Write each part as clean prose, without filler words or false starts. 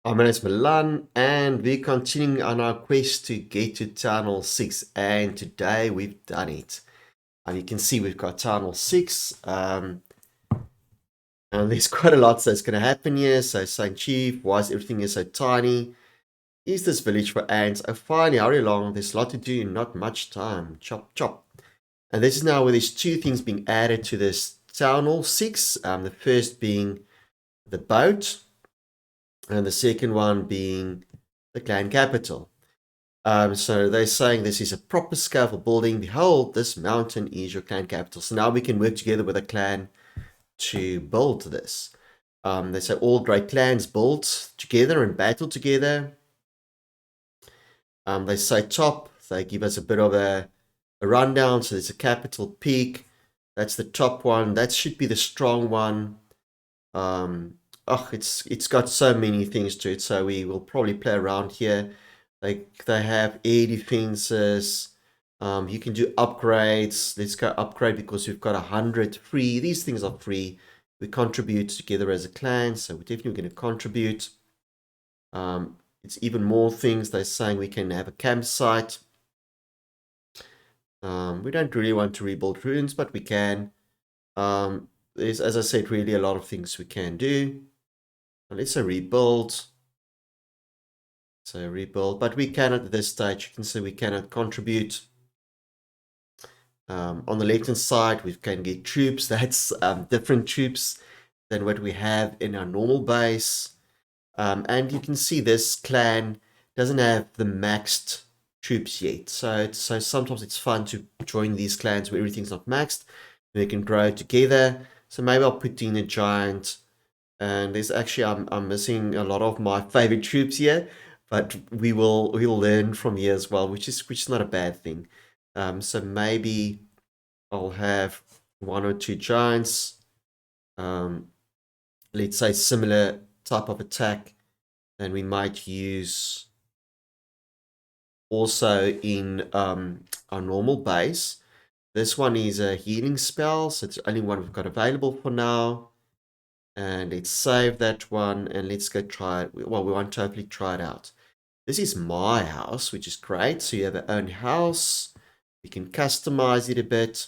My name is Milan, and we're continuing on our quest to get to Town Hall 6. And today we've done it. And you can see we've got Town Hall 6. And there's quite a lot that's going to happen here. So, St. Chief, why is everything is so tiny? Is this village for ants? Oh, finally, hurry along. There's a lot to do, not much time. Chop, chop. And this is now where there's two things being added to this Town Hall 6. The first being the boat, and the second one being the clan capital. So they're saying this is a proper scale building. Behold, this mountain is your clan capital. So now we can work together with a clan to build this. They say all great clans build together and battle together. They say top. They give us a bit of a rundown. So there's a capital peak. That's the top one. That should be the strong one. It's got so many things to it. So we will probably play around here. They have air defenses. You can do upgrades. Let's go upgrade because we've got 100 free. These things are free. We contribute together as a clan, so we're definitely going to contribute. It's even more things. They're saying we can have a campsite. We don't really want to rebuild ruins, but we can. There's, as I said, really a lot of things we can do. Let's say rebuild. So rebuild, but we cannot at this stage. You can see we cannot contribute. On the left hand side, we can get troops. That's different troops than what we have in our normal base. And you can see this clan doesn't have the maxed troops yet. So sometimes it's fun to join these clans where everything's not maxed. They can grow together. So maybe I'll put in a giant. And there's actually I'm missing a lot of my favorite troops here, but we'll learn from here as well, which is not a bad thing. So maybe I'll have one or two giants. Let's say similar type of attack, and we might use also in our normal base. This one is a healing spell, so it's the only one we've got available for now. And let's save that one, and let's go try it. Well, we want to totally try it out. This is my house, which is great. So you have your own house. You can customize it a bit.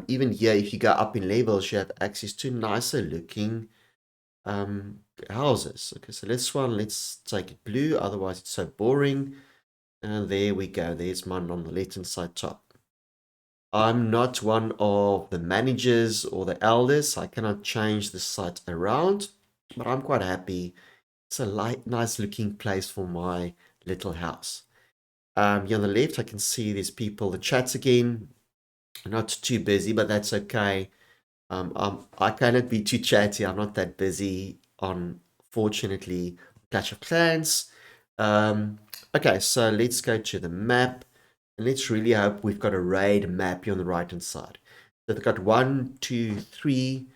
Even here, if you go up in levels, you have access to nicer looking houses. Okay, so this one, let's take it blue. Otherwise, it's so boring. And there we go. There's mine on the left-hand side top. I'm not one of the managers or the elders. I cannot change the site around, but I'm quite happy. It's a nice looking place for my little house. Here on the left, I can see there's people, the chats again. Not too busy, but that's okay. I cannot be too chatty. I'm not that busy on, fortunately, Clash of Clans. Okay, so let's go to the map. And let's really hope we've got a raid map here on the right-hand side. So they've got 1, 2, 3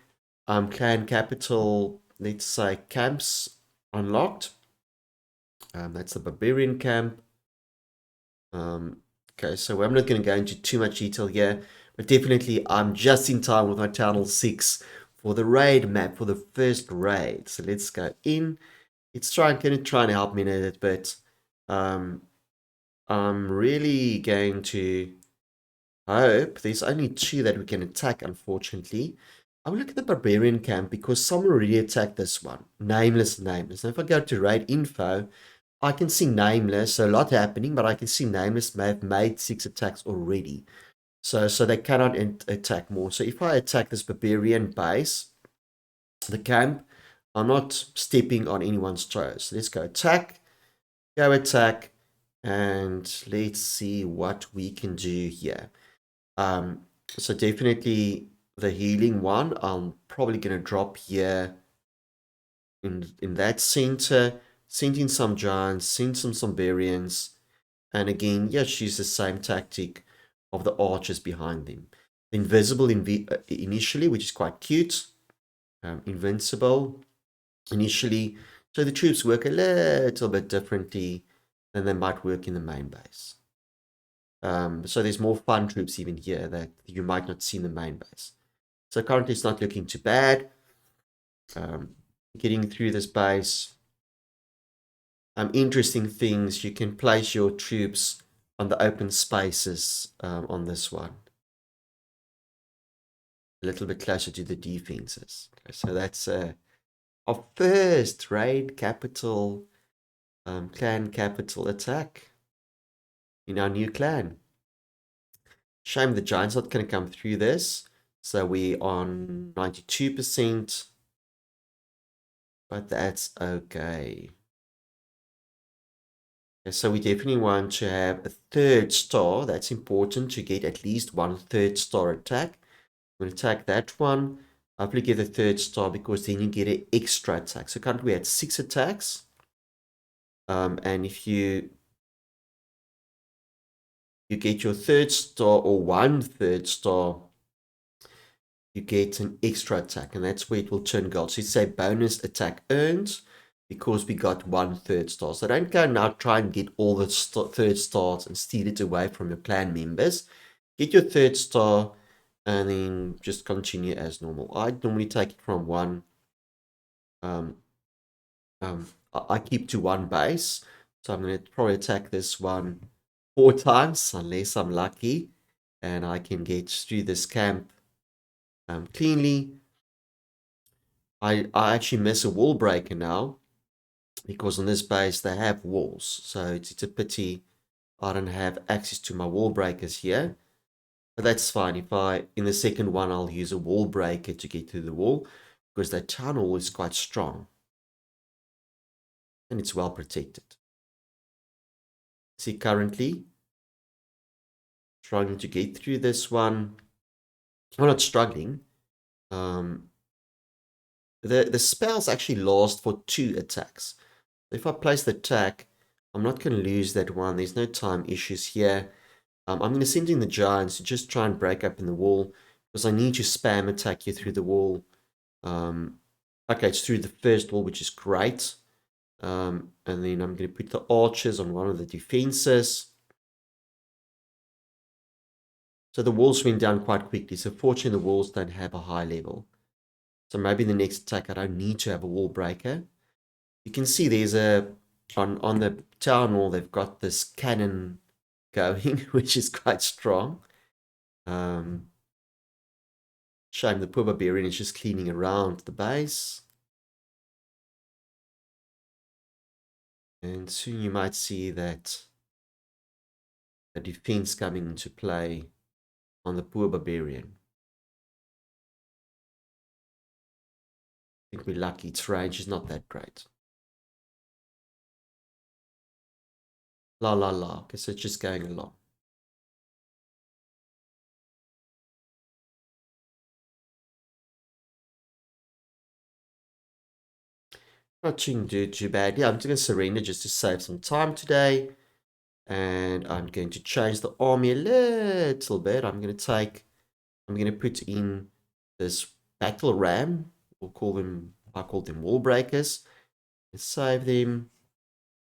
clan capital, let's say, camps unlocked. That's the barbarian camp. Okay, so I'm not going to go into too much detail here, but definitely I'm just in time with my Town Hall 6 for the raid map, for the first raid. So let's go in. It's going to try and help me in it, but I'm really going to hope there's only 2 that we can attack, unfortunately. I will look at the barbarian camp because someone already attacked this one. Nameless. Now if I go to raid info, I can see Nameless, so a lot happening, but I can see Nameless may have made 6 attacks already. So they cannot attack more. So if I attack this barbarian base, the camp, I'm not stepping on anyone's toes. Let's go attack, and let's see what we can do here. So definitely the healing one, I'm probably going to drop here in that center. Send in some giants, send some barbarians, and again, yes, use the same tactic of the archers behind them. Invisible initially, which is quite cute. Invincible initially, so the troops work a little bit differently than they might work in the main base. So there's more fun troops even here that you might not see in the main base. So currently it's not looking too bad. Getting through this base. interesting things. You can place your troops on the open spaces on this one. A little bit closer to the defenses. Okay, so that's our first raid capital, clan capital attack in our new clan. Shame the giant's not going to come through this. So we on 92%, but that's okay. So we definitely want to have a third star. That's important to get at least one third star attack. I'm going to attack that one. Hopefully get a third star because then you get an extra attack. So currently we had 6 attacks. And if you get your third star or one third star, you get an extra attack. And that's where it will turn gold. So it's a bonus attack earned because we got one third star. So don't go now try and get all the third stars and steal it away from your clan members. Get your third star and then just continue as normal. I normally take it from one. I keep to one base. So I'm going to probably attack this one 4 times unless I'm lucky and I can get through this camp cleanly. I actually miss a wall breaker now because on this base they have walls. So it's a pity I don't have access to my wall breakers here. But that's fine. If in the second one, I'll use a wall breaker to get through the wall because that tunnel is quite strong and it's well protected. See, currently struggling to get through this one. I'm not struggling. The spells actually last for 2 attacks. If I place the attack, I'm not going to lose that one. There's no time issues here. I'm going to send in the giants to just try and break open the wall because I need to spam attack you through the wall. Okay, it's through the first wall, which is great. And then I'm going to put the archers on one of the defenses. So the walls went down quite quickly. So fortunately, the walls don't have a high level. So maybe the next attack, I don't need to have a wall breaker. You can see there's on the town wall, they've got this cannon going, which is quite strong. Shame the poor barbarian is just cleaning around the base. And soon you might see that a defense coming into play on the poor barbarian. I think we're lucky. Its range is not that great. La la la. Okay, so it's just going along. Not doing too bad. Yeah, I'm just going to surrender just to save some time today. And I'm going to change the army a little bit. I'm going to put in this battle ram. I call them wall breakers. Let's save them.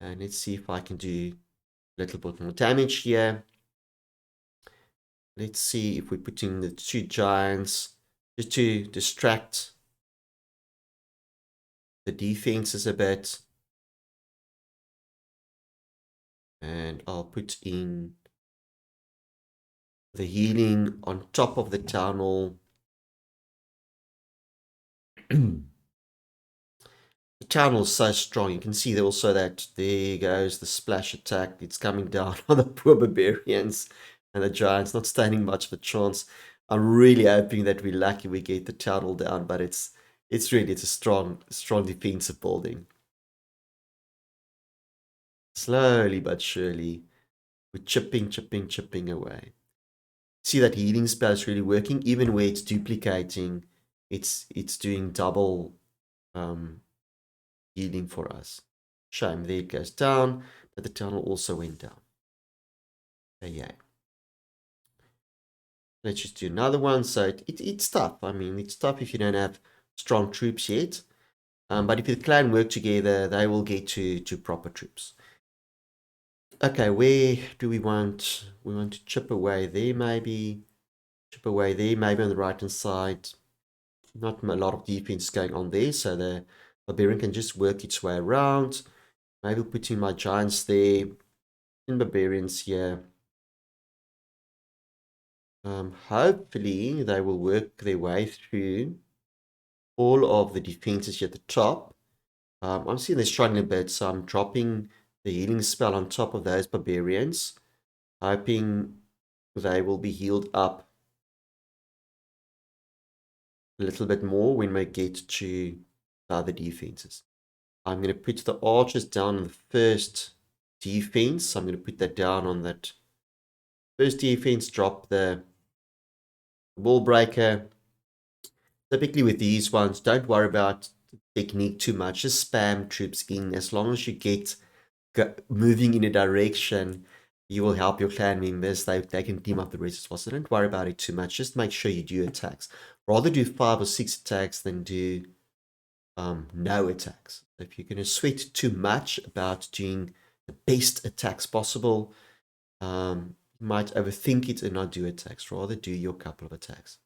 And let's see if I can do a little bit more damage here. Let's see if we put in the 2 giants just to distract the defenses a bit. And I'll put in the healing on top of the town hall. The town hall is so strong. You can see also that there goes the splash attack. It's coming down on the poor barbarians and the giants, not standing much of a chance. I'm really hoping that we're lucky we get the town hall down, but it's a strong defensive building. Slowly but surely, we're chipping away. See that healing spell is really working, even where it's duplicating, it's doing double healing for us. Shame, there it goes down, but the tunnel also went down. Yeah. Let's just do another one. So it's tough. I mean, it's tough if you don't have strong troops yet. But if the clan work together, they will get to proper troops. Okay, where do we want? We want to chip away there, maybe. Chip away there, maybe on the right-hand side. Not a lot of defense going on there, so the barbarian can just work its way around. Maybe putting my giants there, in barbarians here. Hopefully they will work their way through all of the defenses here at the top. I'm seeing they're struggling a bit, so I'm dropping the healing spell on top of those barbarians, hoping they will be healed up a little bit more when we get to the other defenses. I'm going to put the archers down on the first defense. I'm going to put that down on that first defense, drop the wall breaker. Typically with these ones, don't worry about technique too much. Just spam troops in. As long as you get moving in a direction, you will help your clan members. They can team up the rest as well. So don't worry about it too much. Just make sure you do attacks. Rather do 5 or 6 attacks than do no attacks. If you're going to sweat too much about doing the best attacks possible, you might overthink it and not do attacks. Rather do your couple of attacks.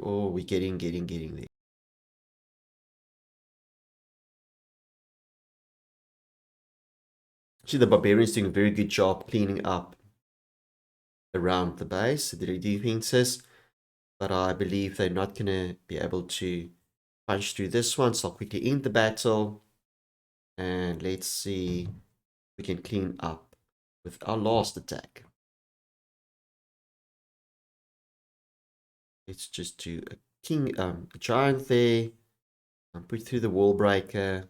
Oh, we're getting there. See, the barbarians doing a very good job cleaning up around the base, the defenses, but I believe they're not going to be able to punch through this one, so I'll quickly end the battle, and let's see if we can clean up with our last attack. Let's just do a giant there, and put through the wall breaker,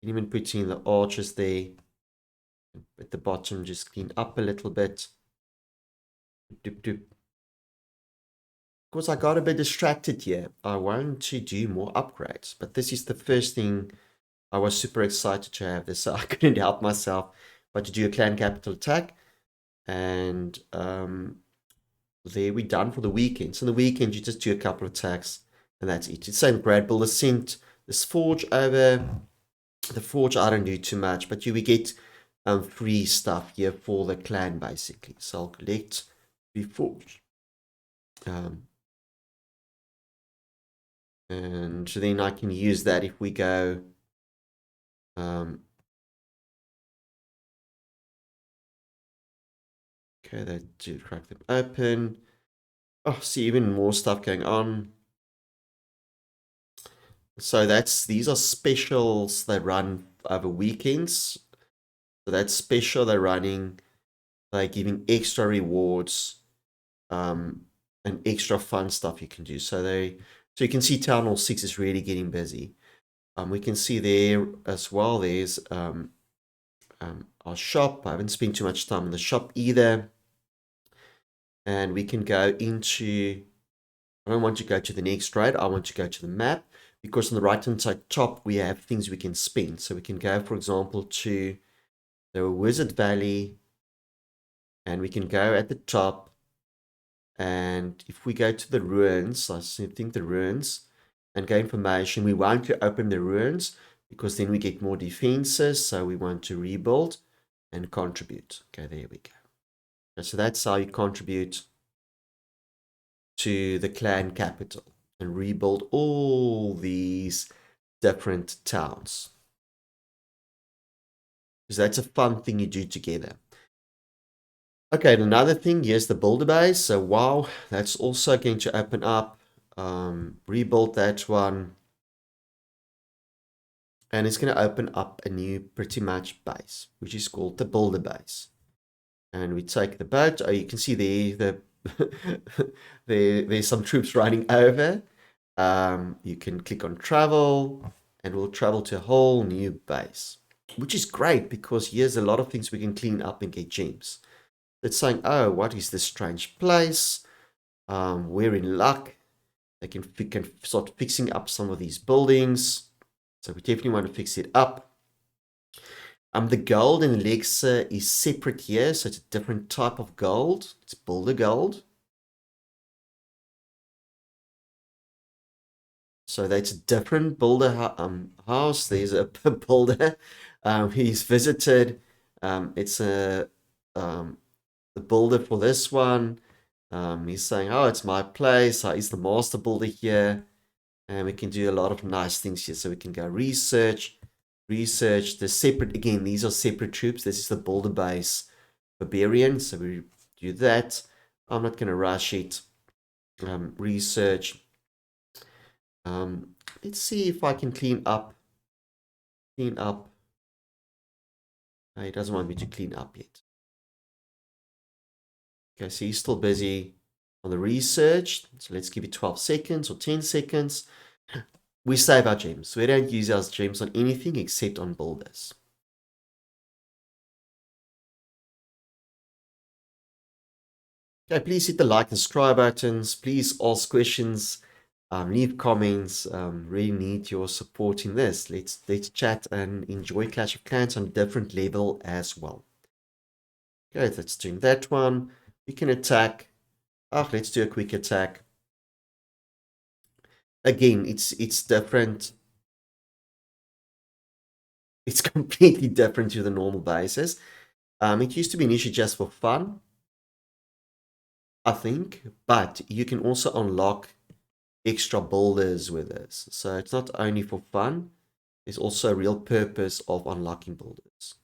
and even putting the archers there. At the bottom, just clean up a little bit. Doop, doop. Of course, I got a bit distracted here. I want to do more upgrades, but this is the first thing. I was super excited to have this, so I couldn't help myself but to do a clan capital attack. And there we're done for the weekend. So on the weekend, you just do a couple of attacks, and that's it. It's same grad builder sent this forge over. The forge I don't do too much, but we get free stuff here for the clan basically. So I'll collect the forge. And then I can use that if we go okay, that to crack them open. Oh, see even more stuff going on. So these are specials that run over weekends. So that's special they're running. They're giving extra rewards, and extra fun stuff you can do. So you can see Town Hall 6 is really getting busy. We can see there as well. There's our shop. I haven't spent too much time in the shop either. And we can go into, I don't want to go to the next trade, I want to go to the map, because on the right hand side top we have things we can spend. So we can go, for example, to the Wizard Valley, and we can go at the top, and if we go to the ruins, I think the ruins, and go information, we want to open the ruins because then we get more defenses, so we want to rebuild and contribute. Okay, there we go. So that's how you contribute to the clan capital and rebuild all these different towns. Because that's a fun thing you do together. Okay, and another thing, here's the builder base. So wow, that's also going to open up. Rebuild that one. And it's going to open up a new pretty much base, which is called the builder base. And we take the boat. Oh, you can see there there's some troops running over. You can click on travel, and we'll travel to a whole new base, which is great because here's a lot of things we can clean up and get gems. It's saying, oh, what is this strange place? We're in luck. We can start fixing up some of these buildings. So we definitely want to fix it up. The gold and elixir is separate here, so it's a different type of gold. It's builder gold. So that's a different builder house. There's a builder. He's visited. It's the builder for this one. He's saying, oh, it's my place. He's the master builder here. And we can do a lot of nice things here. So we can go research, the separate, again, these are separate troops. This is the builder base barbarian. So we do that. I'm not going to rush it. Research. Let's see if I can clean up. He doesn't want me to clean up yet. Okay, so he's still busy on the research. So let's give it 12 seconds or 10 seconds. We save our gems. We don't use our gems on anything except on builders. Okay, please hit the like and subscribe buttons. Please ask questions. Leave comments. Really need your support in this. Let's chat and enjoy Clash of Clans on a different level as well. Okay, let's do that one. We can attack. Let's do a quick attack. Again, it's different. It's completely different to the normal bases. It used to be initially just for fun, I think, but you can also unlock extra builders with this. So it's not only for fun, there's also a real purpose of unlocking builders.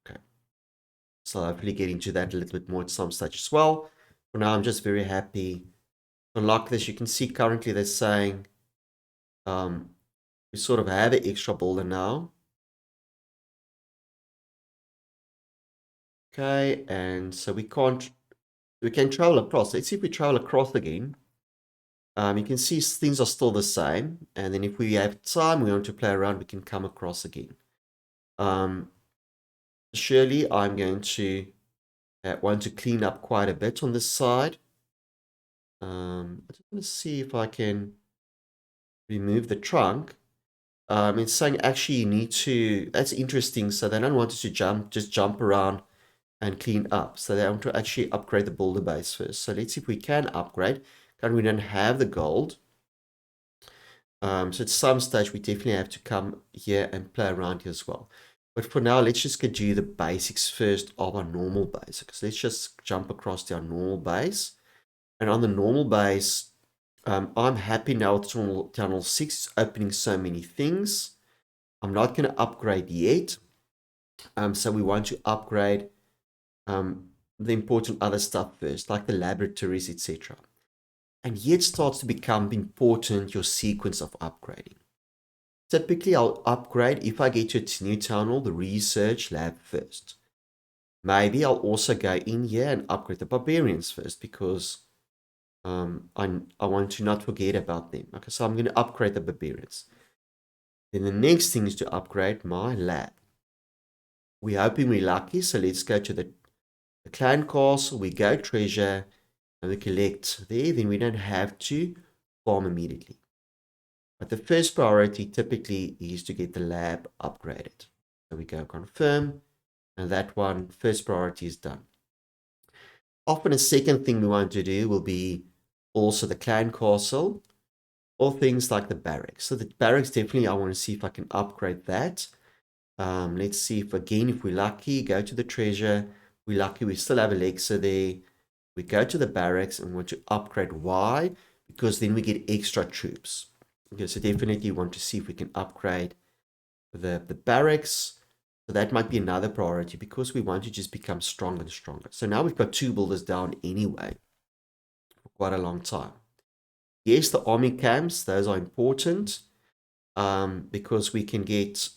Okay. So I'll hopefully get into that a little bit more at some stage as well. For now, I'm just very happy to unlock this. You can see currently they're saying we sort of have an extra builder now. Okay, and so we can travel across. Let's see if we travel across again. You can see things are still the same. And then if we have time, we want to play around, we can come across again. Surely I'm going to want to clean up quite a bit on this side. I just want to see if I can remove the trunk. It's saying actually you need to, that's interesting. So they don't want us to just jump around and clean up. So they want to actually upgrade the builder base first. So let's see if we can upgrade. Currently we don't have the gold. So at some stage we definitely have to come here and play around here as well. But for now, let's just do the basics first of our normal base. So let's just jump across to our normal base. And on the normal base, I'm happy now with Tunnel 6 opening so many things. I'm not going to upgrade yet. So we want to upgrade the important other stuff first, like the laboratories, etc. And yet starts to become important your sequence of upgrading. Typically, I'll upgrade, if I get to a new tunnel, the research lab first. Maybe I'll also go in here and upgrade the barbarians first because I want to not forget about them. Okay, so I'm going to upgrade the barbarians. Then the next thing is to upgrade my lab. We're hoping we're lucky, so let's go to the clan castle, we go treasure, and we collect there, then we don't have to farm immediately. But the first priority typically is to get the lab upgraded. So we go confirm, and that one, first priority is done. Often a second thing we want to do will be also the clan castle, or things like the barracks. So the barracks, definitely I want to see if I can upgrade that. Let's see if, again, if we're lucky, go to the treasure. We're lucky, we still have Alexa there. We go to the barracks and want to upgrade. Why? Because then we get extra troops. Okay, so definitely want to see if we can upgrade the barracks. So that might be another priority because we want to just become stronger and stronger. So now we've got 2 builders down anyway for quite a long time. Yes, the army camps, those are important because we can get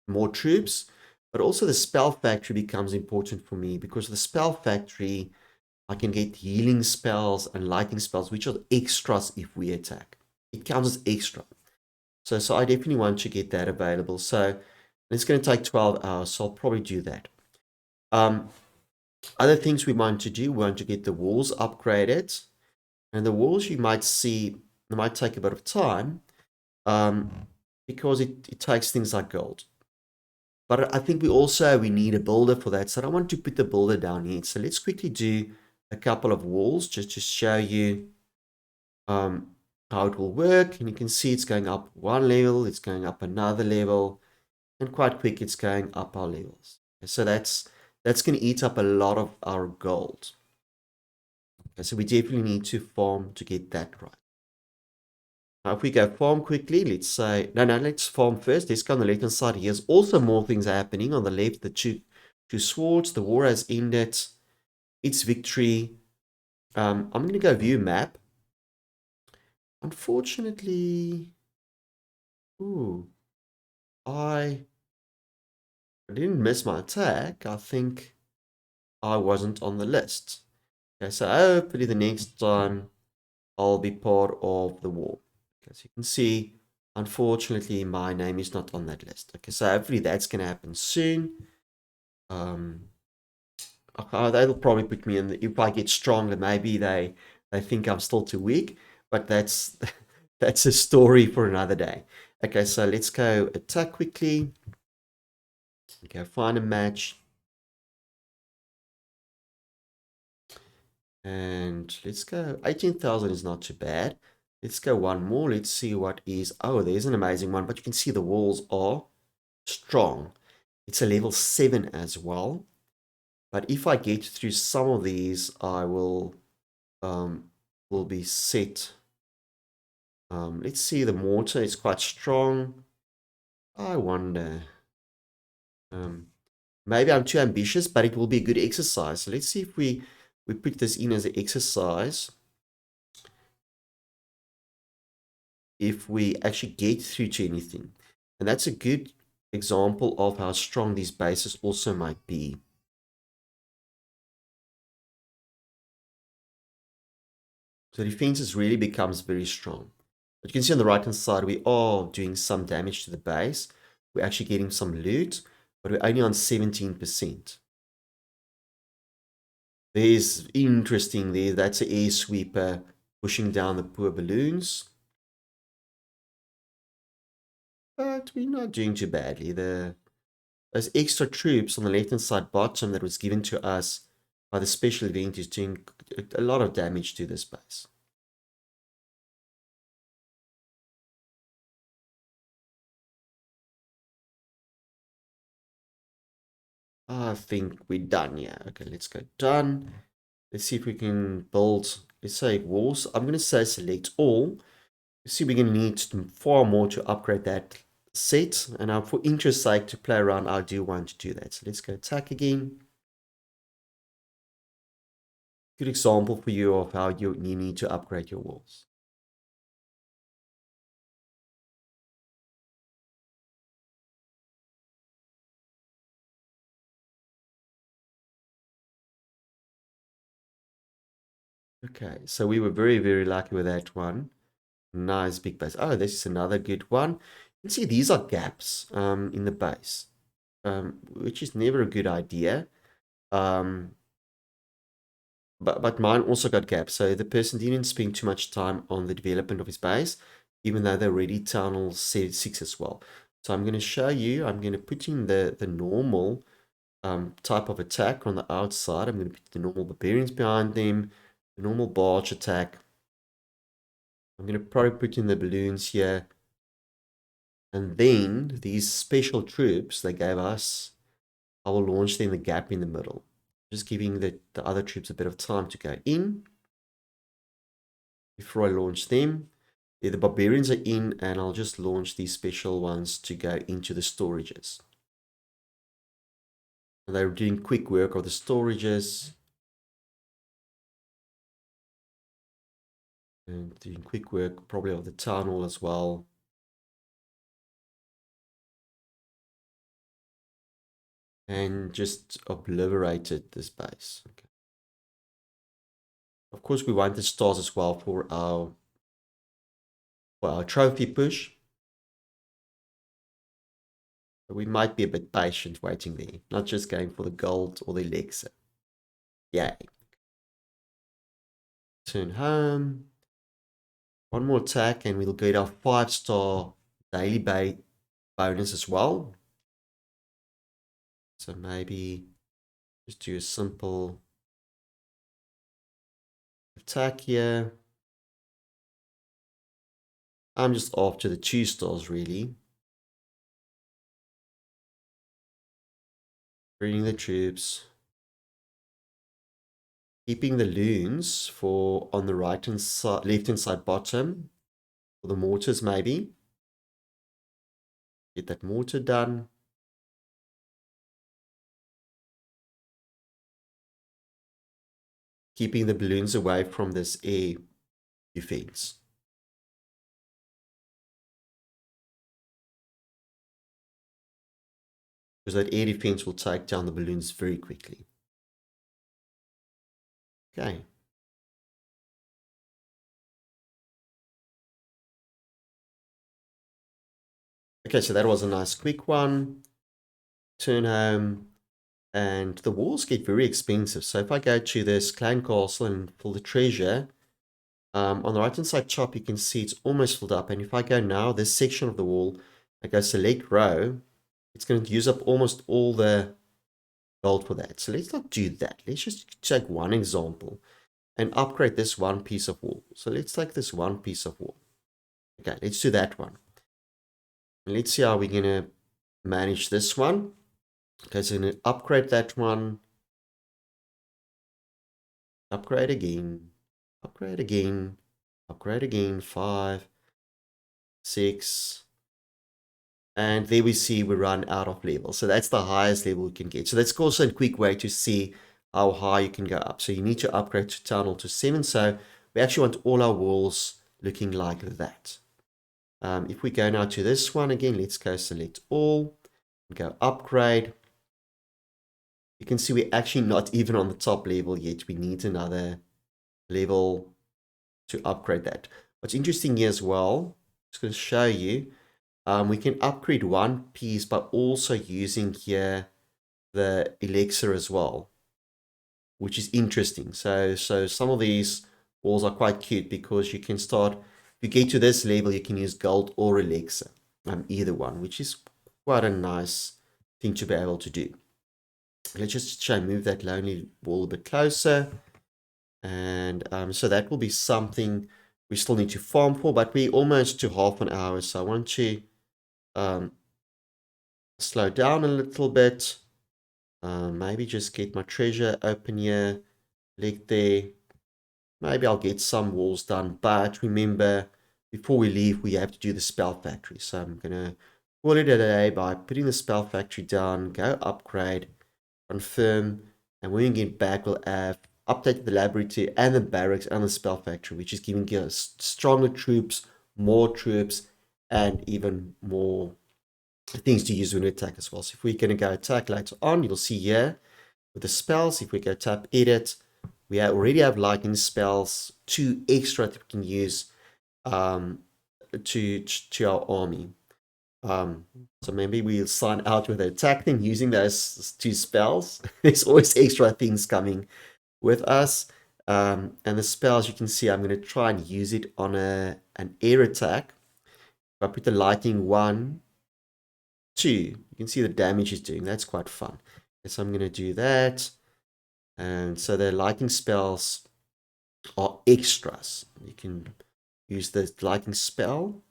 more troops. But also the spell factory becomes important for me because the spell factory, I can get healing spells and lightning spells, which are extras if we attack. It counts as extra. So I definitely want to get that available. So it's going to take 12 hours, so I'll probably do that. Other things we want to do, we want to get the walls upgraded. And the walls you might see, it might take a bit of time because it takes things like gold. But I think we need a builder for that. So I don't want to put the builder down here. So let's quickly do a couple of walls just to show you how it will work. And you can see it's going up 1 level, it's going up another level, and quite quick it's going up our levels. So that's going to eat up a lot of our gold. Okay, so we definitely need to farm to get that right. Now, if we go farm quickly, let's say, no, let's farm first. Let's go on the left-hand side. Here's also more things happening. On the left, the two swords, the war has ended. It's victory. I'm going to go view map. Unfortunately, ooh, I didn't miss my attack. I think I wasn't on the list. Okay, so hopefully the next time I'll be part of the war. As you can see, unfortunately, my name is not on that list. Okay, so hopefully that's going to happen soon. They'll probably put me in. If I get stronger, maybe they think I'm still too weak. But that's that's a story for another day. Okay, so let's go attack quickly. Okay, find a match. And let's go. 18,000 is not too bad. Let's go one more. Let's see what is. Oh, there's an amazing one. But you can see the walls are strong. It's a level 7 as well. But if I get through some of these, I will be set. Let's see, the mortar is quite strong. I wonder. Maybe I'm too ambitious, but it will be a good exercise. So let's see if we put this in as an exercise. If we actually get through to anything. And that's a good example of how strong these bases also might be. So defenses really becomes very strong. But you can see on the right hand side, we are doing some damage to the base. We're actually getting some loot, but we're only on 17%. There's interesting there. That's an air sweeper pushing down the poor balloons. But we're not doing too badly. Those extra troops on the left-hand side bottom that was given to us by the special event is doing a lot of damage to this base. I think we're done. Yeah. Okay, let's go done. Let's see if we can build, let's say walls. I'm going to say select all. You see, we're going to need far more to upgrade that set. And for interest sake to play around, I do want to do that. So let's go attack again. Good example for you of how you need to upgrade your walls. Okay, so we were very, very lucky with that one. Nice big base. Oh, this is another good one. You can see these are gaps in the base, which is never a good idea. Um, but mine also got gaps. So the person didn't spend too much time on the development of his base, even though they already tunnel 6 as well. So I'm going to show you, I'm going to put in the normal type of attack on the outside. I'm going to put the normal barbarians behind them, the normal barge attack. I'm going to probably put in the balloons here. And then these special troops they gave us, I will launch them in the gap in the middle. Just giving the other troops a bit of time to go in before I launch them. The barbarians are in, and I'll just launch these special ones to go into the storages. And they're doing quick work of the storages. And doing quick work probably of the town hall as well. And just obliterated this base. Okay. Of course, we want the stars as well for our trophy push. But we might be a bit patient waiting there, not just going for the gold or the elixir. Yay. Turn home. One more attack and we'll get our 5-star daily bonus as well. So maybe just do a simple attack here. I'm just after the 2 stars really. Bringing the troops. Keeping the loons for on the right hand side, left hand side bottom, for the mortars maybe. Get that mortar done. Keeping the balloons away from this air defense. Because that air defense will take down the balloons very quickly. Okay. Okay, so that was a nice quick one. Turn home. And the walls get very expensive. So if I go to this clan castle and pull the treasure, on the right hand side top, you can see it's almost filled up. And if I go now, this section of the wall, I go select row, it's going to use up almost all the gold for that. So let's not do that. Let's just take one example and upgrade this one piece of wall. So let's take this one piece of wall. Okay, let's do that one. And let's see how we're going to manage this one. Okay, so I'm going to upgrade that one. Upgrade again. Upgrade again. Upgrade again. 5, 6. And there we see we run out of level. So that's the highest level we can get. So that's also a quick way to see how high you can go up. So you need to upgrade to Town Hall to 7. So we actually want all our walls looking like that. If we go now to this one again, let's go select all. Go upgrade. You can see we're actually not even on the top level yet. We need another level to upgrade that. What's interesting here as well, I'm just going to show you, we can upgrade one piece by also using here the elixir as well, which is interesting. So some of these walls are quite cute because you can start, if you get to this level, you can use gold or elixir, either one, which is quite a nice thing to be able to do. Let's just try and move that lonely wall a bit closer. And so that will be something we still need to farm for, but we're almost to half an hour. So I want to slow down a little bit. Maybe just get my treasure open here, click there. Maybe I'll get some walls done, but remember, before we leave, we have to do the spell factory. So I'm going to call it a day by putting the spell factory down, go upgrade, confirm, and when we get back, we'll have updated the laboratory and the barracks and the spell factory, which is giving us stronger troops, more troops, and even more things to use when we attack as well. So if we're going to go attack later on, you'll see here with the spells, if we go tap edit, we already have lightning spells, 2 extra that we can use to our army. So maybe we'll sign out with the attack thing using those 2 spells. There's always extra things coming with us. And the spells, you can see I'm going to try and use it on an air attack. If I put the lightning 1, 2, you can see the damage it's doing. That's quite fun. So I'm going to do that. And so the lightning spells are extras. You can use the lightning spell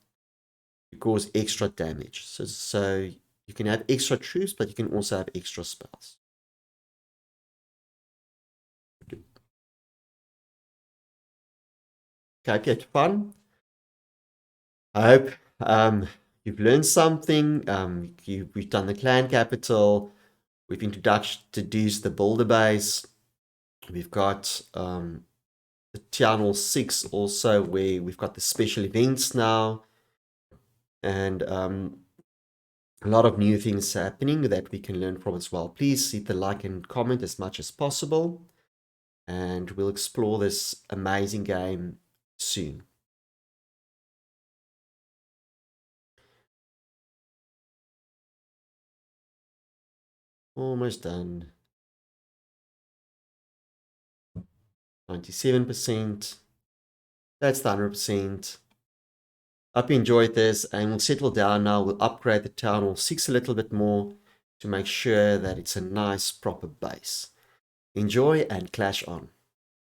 to cause extra damage. So you can have extra troops, but you can also have extra spells. Okay, hope you had fun. I hope you've learned something. We've done the clan capital. We've introduced the builder base. We've got the Town Hall 6 also, where we've got the special events now. And a lot of new things happening that we can learn from as well. Please hit the like and comment as much as possible. And we'll explore this amazing game soon. Almost done. 97%. That's the 100%. Hope you enjoyed this, and we'll settle down now. We'll upgrade the Town Hall 6 a little bit more to make sure that it's a nice, proper base. Enjoy and clash on.